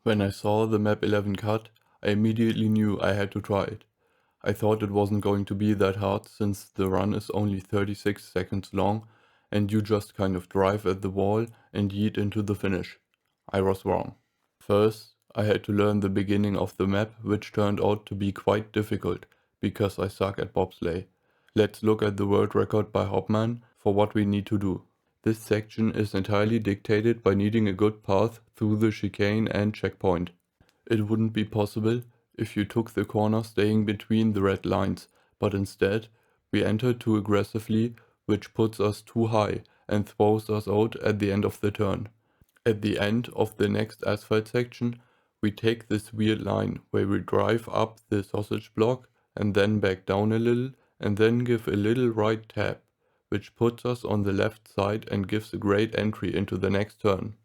When I saw the map 11 cut, I immediately knew I had to try it. I thought it wasn't going to be that hard since the run is only 36 seconds long and you just kind of drive at the wall and yeet into the finish. I was wrong. First, I had to learn the beginning of the map, which turned out to be quite difficult because I suck at bobsleigh. Let's look at the world record by Hopman for what we need to do. This section is entirely dictated by needing a good path through the chicane and checkpoint. It wouldn't be possible if you took the corner staying between the red lines, but instead we enter too aggressively, which puts us too high and throws us out at the end of the turn. At the end of the next asphalt section, we take this weird line where we drive up the sausage block and then back down a little and then give a little right tap, which puts us on the left side and gives a great entry into the next turn.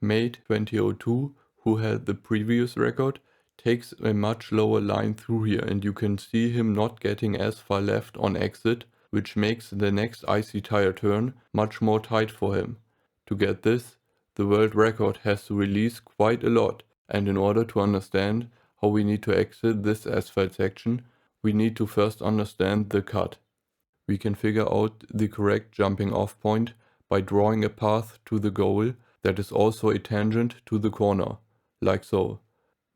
Mate 2002, who had the previous record, takes a much lower line through here and you can see him not getting as far left on exit, which makes the next icy tire turn much more tight for him. To get this, the world record has to release quite a lot, and in order to understand how we need to exit this asphalt section, we need to first understand the cut. We can figure out the correct jumping off point by drawing a path to the goal that is also a tangent to the corner, like so.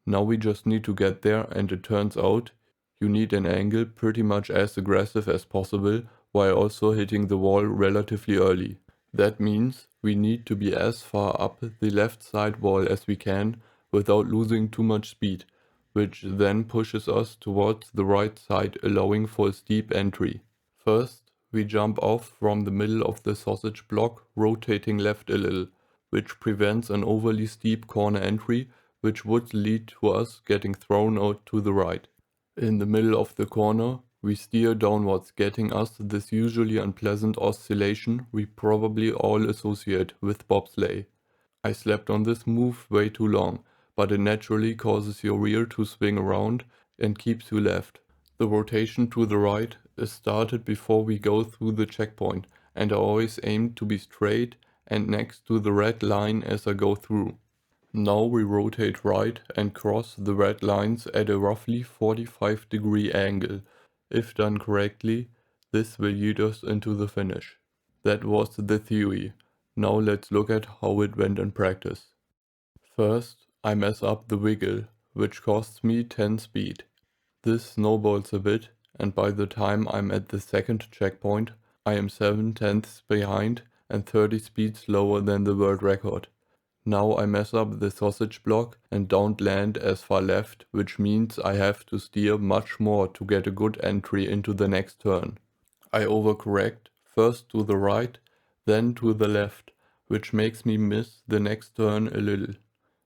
Now we just need to get there, and it turns out you need an angle pretty much as aggressive as possible while also hitting the wall relatively early. That means we need to be as far up the left side wall as we can without losing too much speed, which then pushes us towards the right side, allowing for a steep entry. First, we jump off from the middle of the sausage block, rotating left a little, which prevents an overly steep corner entry, which would lead to us getting thrown out to the right. In the middle of the corner, we steer downwards, getting us this usually unpleasant oscillation we probably all associate with bobsleigh. I slept on this move way too long, but it naturally causes your rear to swing around and keeps you left. The rotation to the right is started before we go through the checkpoint, and I always aim to be straight and next to the red line as I go through. Now we rotate right and cross the red lines at a roughly 45-degree angle. If done correctly, this will lead us into the finish. That was the theory. Now let's look at how it went in practice. First, I mess up the wiggle, which costs me 10 speed. This snowballs a bit, and by the time I'm at the second checkpoint, I am 7/10 behind and 30 speed slower than the world record. Now I mess up the sausage block and don't land as far left, which means I have to steer much more to get a good entry into the next turn. I overcorrect, first to the right, then to the left, which makes me miss the next turn a little.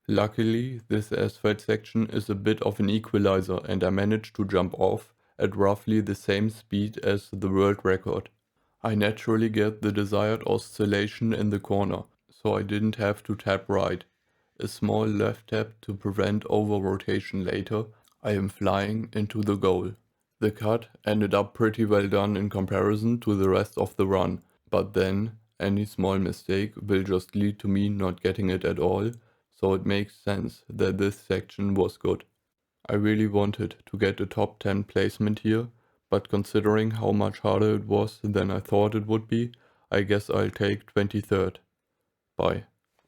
Luckily, this asphalt section is a bit of an equalizer and I managed to jump off at roughly the same speed as the world record. I naturally get the desired oscillation in the corner, so I didn't have to tap right. A small left tap to prevent over-rotation later. I am flying into the goal. The cut ended up pretty well done in comparison to the rest of the run, but then any small mistake will just lead to me not getting it at all, so it makes sense that this section was good. I really wanted to get a top 10 placement here, but considering how much harder it was than I thought it would be, I guess I'll take 23rd. Bye.